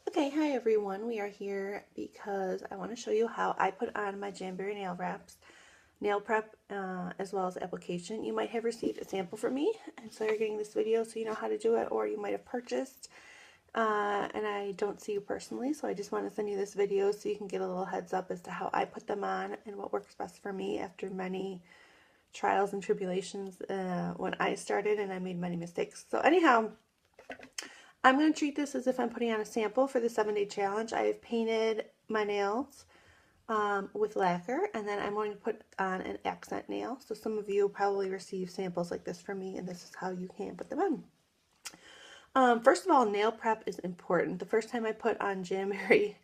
Okay, hi everyone. We are here because I want to show you how I put on my Jamberry nail wraps, nail prep, as well as application. You might have received a sample from me, and so you're getting this video so you know how to do it, or you might have purchased, and I don't see you personally, so I just want to send you this video so you can get a little heads up as to how I put them on and what works best for me after many trials and tribulations when I started and I made many mistakes. So anyhow, I'm going to treat this as if I'm putting on a sample for the 7-day challenge. I have painted my nails with lacquer, and then I'm going to put on an accent nail. So some of you probably receive samples like this from me, and this is how you can put them on. First of all, nail prep is important. The first time I put on Jamberry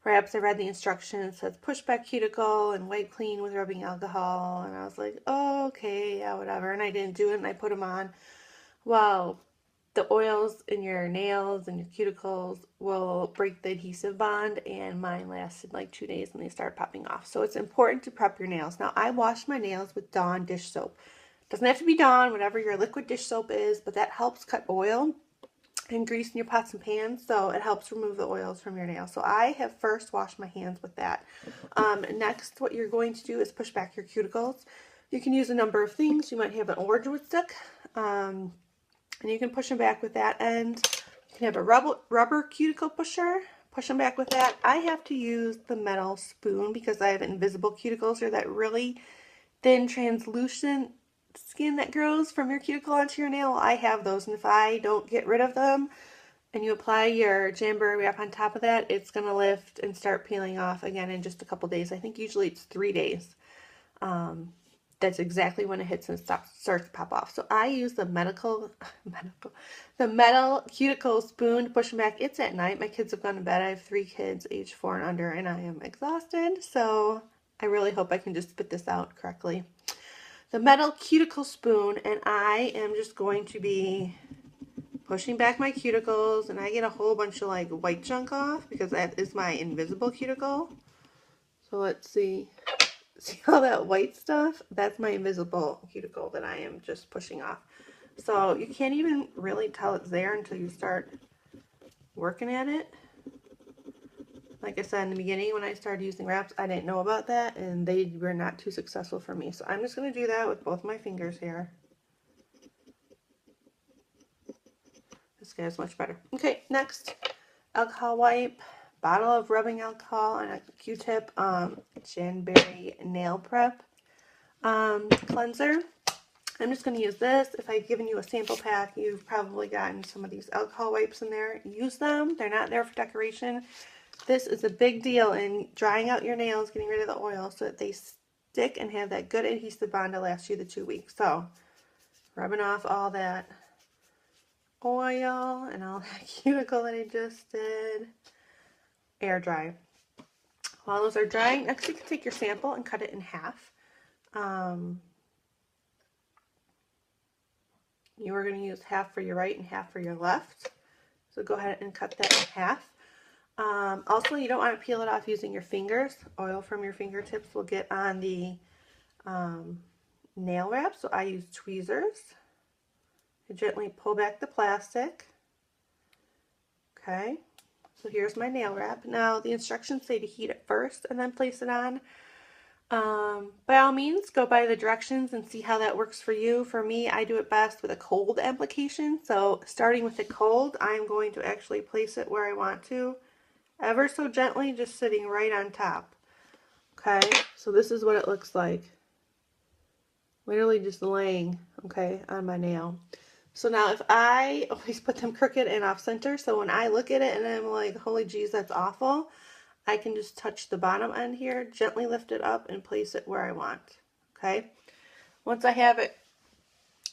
wraps, I read the instructions. It says push back cuticle and wipe clean with rubbing alcohol, and I was like, oh, okay, yeah, whatever, and I didn't do it, and I put them on. Well, the oils in your nails and your cuticles will break the adhesive bond, and mine lasted like 2 days and they started popping off. So it's important to prep your nails. Now, I wash my nails with Dawn dish soap. Doesn't have to be Dawn, whatever your liquid dish soap is, but that helps cut oil and grease in your pots and pans, so it helps remove the oils from your nails. So I have first washed my hands with that. Next, what you're going to do is push back your cuticles. You can use a number of things. You might have an orange wood stick. And you can push them back with that end. You can have a rubber cuticle pusher. Push them back with that. I have to use the metal spoon because I have invisible cuticles, or that really thin translucent skin that grows from your cuticle onto your nail. I have those, and if I don't get rid of them and you apply your Jamberry wrap on top of that, it's going to lift and start peeling off again in just a couple days. I think usually it's 3 days. That's exactly when it hits and starts to pop off. So I use the metal cuticle spoon to push them back. It's at night. My kids have gone to bed. I have 3 kids, age 4 and under, and I am exhausted. So I really hope I can just spit this out correctly. The metal cuticle spoon, and I am just going to be pushing back my cuticles, and I get a whole bunch of like white chunk off because that is my invisible cuticle. So let's see. See all that white stuff? That's my invisible cuticle that I am just pushing off. So you can't even really tell it's there until you start working at it. Like I said in the beginning, when I started using wraps, I didn't know about that, and they were not too successful for me. So I'm just going to do that with both my fingers here. This guy's much better. Okay, next, alcohol wipe. Bottle of rubbing alcohol and a Q-tip, Jamberry nail prep cleanser. I'm just going to use this. If I've given you a sample pack, you've probably gotten some of these alcohol wipes in there. Use them. They're not there for decoration. This is a big deal in drying out your nails, getting rid of the oil so that they stick and have that good adhesive bond to last you the 2 weeks. So, rubbing off all that oil and all that cuticle that I just did. Air dry. While those are drying, next you can take your sample and cut it in half. You are going to use half for your right and half for your left. So go ahead and cut that in half. Also, you don't want to peel it off using your fingers. Oil from your fingertips will get on the nail wrap. So I use tweezers to gently pull back the plastic. Okay. So here's my nail wrap. Now the instructions say to heat it first and then place it on. By all means, go by the directions and see how that works for you. For me, I do it best with a cold application. So starting with the cold, I'm going to actually place it where I want to, ever so gently, just sitting right on top. Okay, so this is what it looks like. Literally just laying, okay, on my nail. So now if I always put them crooked and off center, so when I look at it and I'm like, holy geez, that's awful, I can just touch the bottom end here, gently lift it up and place it where I want, okay? Once I have it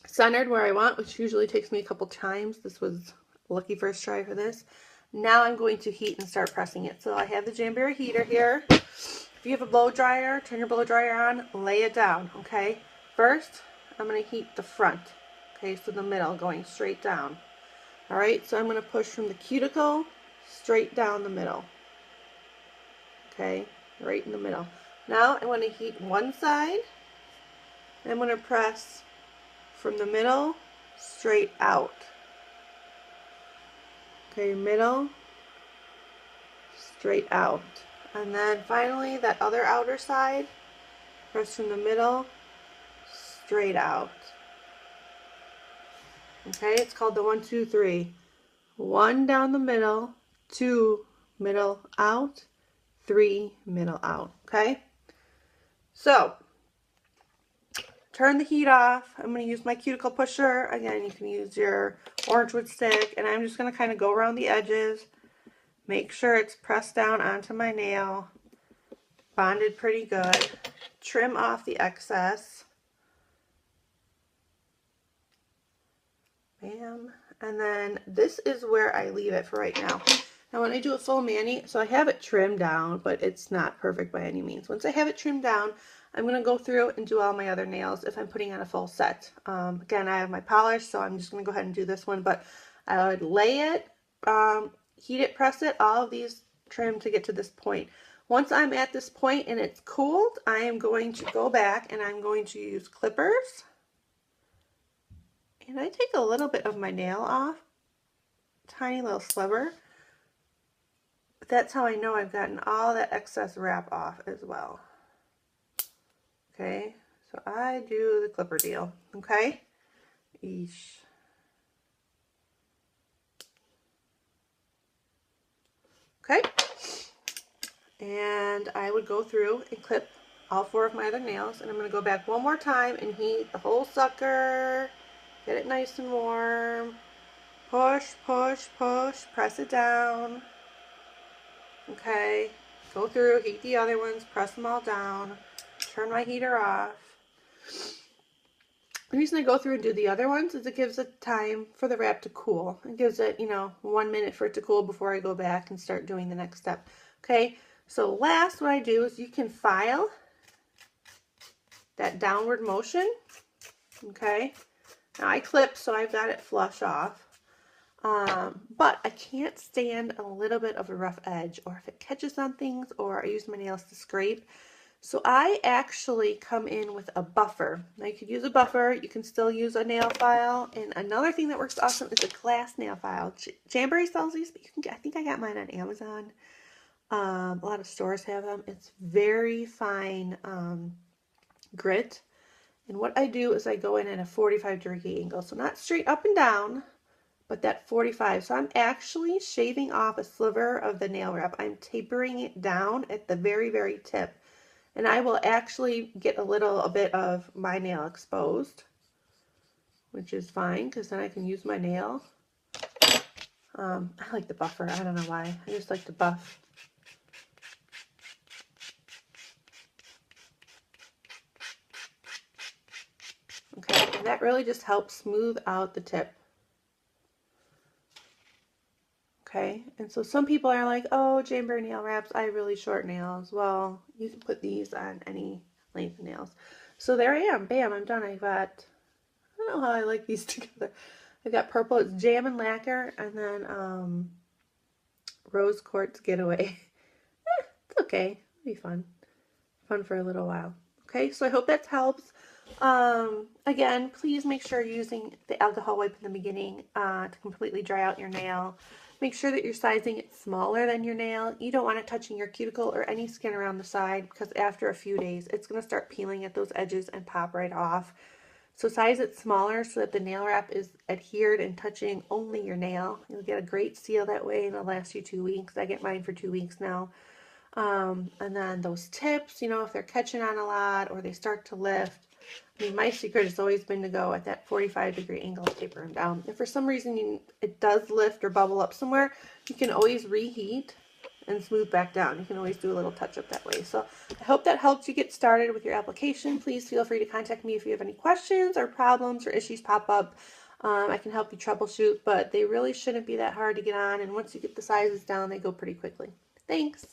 centered where I want, which usually takes me a couple times, this was a lucky first try for this, now I'm going to heat and start pressing it. So I have the Jamberry heater here. If you have a blow dryer, turn your blow dryer on, lay it down, okay? First, I'm going to heat the front. Okay, so the middle going straight down. All right, so I'm going to push from the cuticle straight down the middle. Okay, right in the middle. Now I want to heat one side. And I'm going to press from the middle straight out. Okay, middle, straight out. And then finally that other outer side, press from the middle, straight out. Okay, it's called the 1, 2, 3. 1 down the middle, 2 middle out, 3 middle out. Okay, so turn the heat off. I'm going to use my cuticle pusher. Again, you can use your orange wood stick, and I'm just going to kind of go around the edges, make sure it's pressed down onto my nail, bonded pretty good, trim off the excess. Bam. And then this is where I leave it for right now. Now when I do a full mani, so I have it trimmed down, but it's not perfect by any means. Once I have it trimmed down, I'm going to go through and do all my other nails if I'm putting on a full set. Again, I have my polish, so I'm just going to go ahead and do this one, but I would lay it, heat it, press it, all of these trim to get to this point. Once I'm at this point and it's cooled, I am going to go back and I'm going to use clippers. And I take a little bit of my nail off, tiny little sliver. But that's how I know I've gotten all that excess wrap off as well. Okay, so I do the clipper deal, okay? Eesh. Okay, and I would go through and clip all 4 of my other nails, and I'm going to go back one more time and heat the whole sucker. Get it nice and warm. Push, push, push. Press it down. Okay. Go through, heat the other ones, press them all down. Turn my heater off. The reason I go through and do the other ones is it gives it time for the wrap to cool. It gives it, 1 minute for it to cool before I go back and start doing the next step. Okay. So last, what I do is you can file that downward motion. Okay. Now I clip, so I've got it flush off, but I can't stand a little bit of a rough edge, or if it catches on things, or I use my nails to scrape. So I actually come in with a buffer. Now you could use a buffer, you can still use a nail file, and another thing that works awesome is a glass nail file. Jamberry sells these, but you can get, I think I got mine on Amazon. A lot of stores have them. It's very fine grit. And what I do is I go in at a 45-degree angle. So not straight up and down, but that 45. So I'm actually shaving off a sliver of the nail wrap. I'm tapering it down at the very, very tip. And I will actually get a bit of my nail exposed, which is fine because then I can use my nail. I like the buffer. I don't know why. I just like to buff. Okay, and that really just helps smooth out the tip. Okay, and so some people are like, oh, Jamberry nail wraps, I have really short nails. Well, you can put these on any length of nails. So there I am. Bam, I'm done. I don't know how I like these together. I've got purple, it's jam and lacquer, and then rose quartz getaway. It's okay. It'll be fun. Fun for a little while. Okay, so I hope that helps. Again, please make sure you're using the alcohol wipe in the beginning to completely dry out your nail. Make sure that you're sizing it smaller than your nail. You don't want it touching your cuticle or any skin around the side because after a few days, it's going to start peeling at those edges and pop right off. So size it smaller so that the nail wrap is adhered and touching only your nail. You'll get a great seal that way and it'll last you 2 weeks. I get mine for 2 weeks now. And then those tips, if they're catching on a lot or they start to lift, I mean, my secret has always been to go at that 45-degree angle, taper them down. If for some reason it does lift or bubble up somewhere, you can always reheat and smooth back down. You can always do a little touch-up that way. So I hope that helps you get started with your application. Please feel free to contact me if you have any questions or problems or issues pop up. I can help you troubleshoot, but they really shouldn't be that hard to get on. And once you get the sizes down, they go pretty quickly. Thanks.